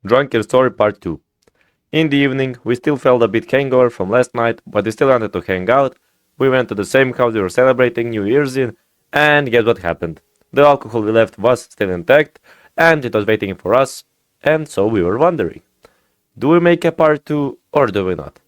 Drunken Story Part 2. In the evening, we still felt a bit hangover from last night, but we still wanted to hang out. We went to the same house we were celebrating New Year's in, and guess what happened? The alcohol we left was still intact, and it was waiting for us, and so we were wondering, do we make a part 2 or do we not?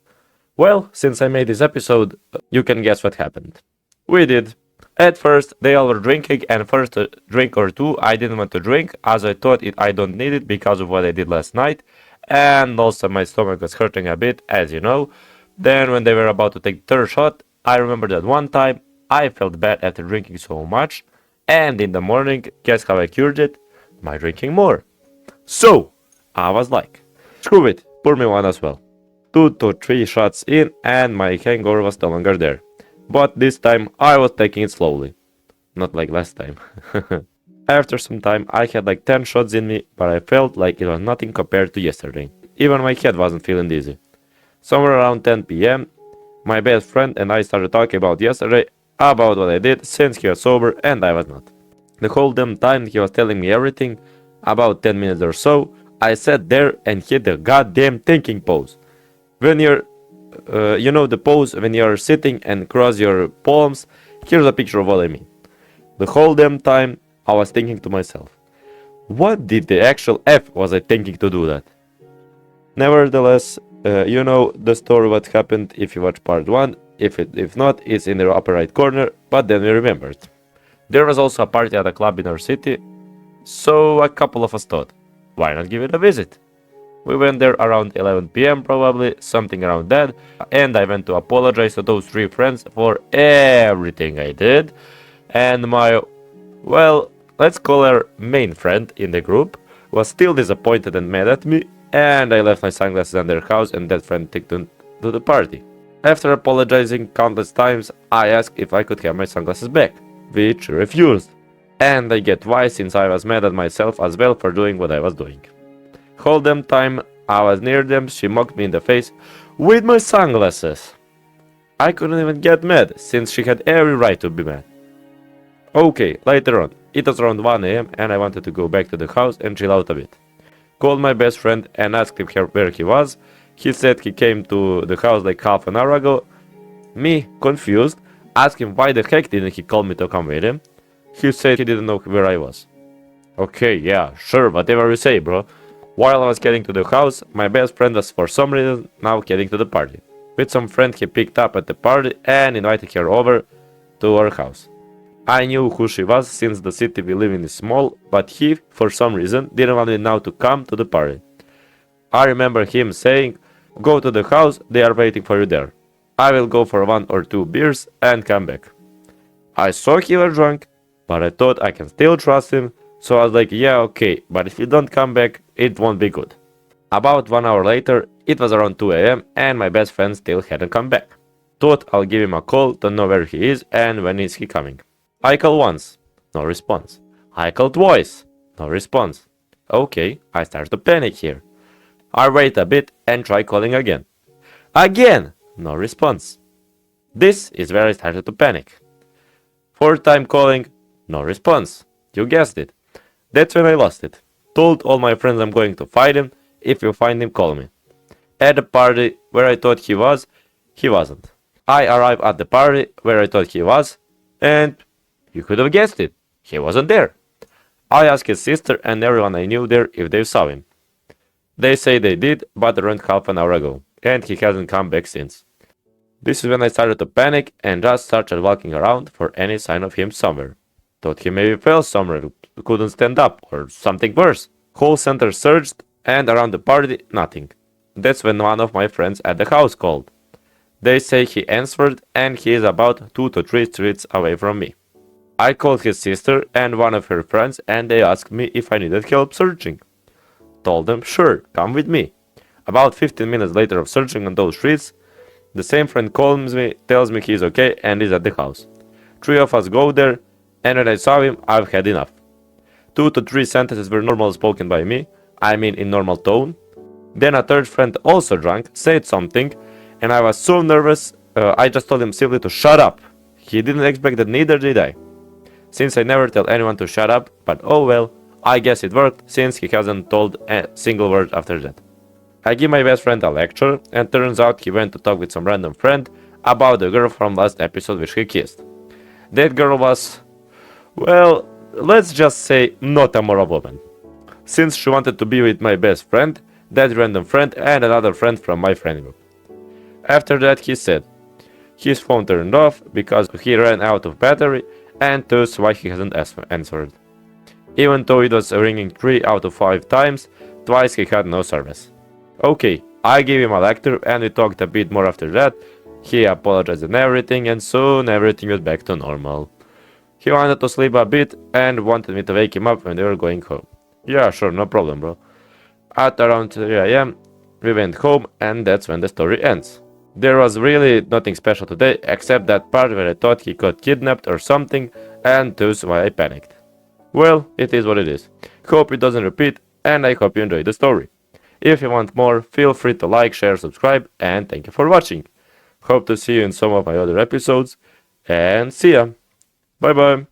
Well, since I made this episode, you can guess what happened. We did. At first, they all were drinking, and first a drink or two I didn't want to drink, as I thought I don't need it because of what I did last night, and also my stomach was hurting a bit, as you know. Then when they were about to take the third shot, I remember that one time I felt bad after drinking so much, and in the morning, guess how I cured it? By drinking more. So, I was like, screw it, pour me one as well. 2 to 3 shots in, and my hangover was no longer there. But this time I was taking it slowly. Not like last time. After some time I had like 10 shots in me, but I felt like it was nothing compared to yesterday. Even my head wasn't feeling dizzy. Somewhere around 10 p.m, my best friend and I started talking about yesterday, about what I did since he was sober and I was not. The whole damn time he was telling me everything, about 10 minutes or so, I sat there and hit the goddamn thinking pose. When you're you know the pose when you're sitting and cross your palms? Here's a picture of what I mean. The whole damn time I was thinking to myself, what did the actual F was I thinking to do that? Nevertheless, you know the story what happened if you watch part 1. If not, it's in the upper right corner, but then we remembered. There was also a party at a club in our city, so a couple of us thought, why not give it a visit? We went there around 11 p.m. probably, something around that, and I went to apologize to those 3 friends for everything I did, and my, well, let's call her main friend in the group, was still disappointed and mad at me, and I left my sunglasses at their house and that friend took them to the party. After apologizing countless times, I asked if I could have my sunglasses back, which she refused, and I get why since I was mad at myself as well for doing what I was doing. Whole damn time I was near them, she mocked me in the face with my sunglasses. I couldn't even get mad, since she had every right to be mad. Okay, later on, it was around 1 a.m. and I wanted to go back to the house and chill out a bit. Called my best friend and asked him where he was. He said he came to the house like half an hour ago. Me, confused, asked him why the heck didn't he call me to come with him. He said he didn't know where I was. Okay, yeah, sure, whatever you say, bro. While I was getting to the house, my best friend was for some reason now getting to the party. With some friend he picked up at the party and invited her over to our house. I knew who she was since the city we live in is small, but he, for some reason, didn't want me now to come to the party. I remember him saying, go to the house, they are waiting for you there. I will go for 1 or 2 beers and come back. I saw he was drunk, but I thought I can still trust him. So I was like, yeah, okay, but if you don't come back, it won't be good. About 1 hour later, it was around 2 a.m. and my best friend still hadn't come back. Thought I'll give him a call to know where he is and when is he coming. I called once, no response. I called twice, no response. Okay, I start to panic here. I wait a bit and try calling again. Again, no response. This is where I started to panic. 4th time calling, no response. You guessed it. That's when I lost it. Told all my friends I'm going to find him. If you find him, call me. At the party where I thought he wasn't. I arrived at the party where I thought he was, and you could have guessed it. He wasn't there. I asked his sister and everyone I knew there if they saw him. They say they did, but around half an hour ago, and he hasn't come back since. This is when I started to panic and just started walking around for any sign of him somewhere. Thought he maybe fell somewhere, couldn't stand up, or something worse. Whole center searched, and around the party, nothing. That's when one of my friends at the house called. They say he answered, and he is about 2 to 3 streets away from me. I called his sister and one of her friends, and they asked me if I needed help searching. Told them, sure, come with me. About 15 minutes later of searching on those streets, the same friend calls me, tells me he's okay, and is at the house. 3 of us go there, and when I saw him, I've had enough. 2 to 3 sentences were normal spoken by me, I mean in normal tone. Then a 3rd friend, also drunk, said something, and I was so nervous, I just told him simply to shut up. He didn't expect that, neither did I. Since I never tell anyone to shut up, but oh well, I guess it worked, since he hasn't told a single word after that. I give my best friend a lecture, and turns out he went to talk with some random friend about the girl from last episode which he kissed. That girl was, well, let's just say not a moral woman, since she wanted to be with my best friend, that random friend, and another friend from my friend group. After that, he said his phone turned off because he ran out of battery, and that's why he hasn't answered. Even though it was ringing 3 out of 5 times, twice he had no service. Okay, I gave him a lecture and we talked a bit more after that. He apologized and everything, and soon everything was back to normal. He wanted to sleep a bit and wanted me to wake him up when they were going home. Yeah, sure, no problem, bro. At around 3 am, we went home, and that's when the story ends. There was really nothing special today, except that part where I thought he got kidnapped or something, and that's why I panicked. Well, it is what it is. Hope it doesn't repeat, and I hope you enjoyed the story. If you want more, feel free to like, share, subscribe, and thank you for watching. Hope to see you in some of my other episodes, and see ya! Bye bye!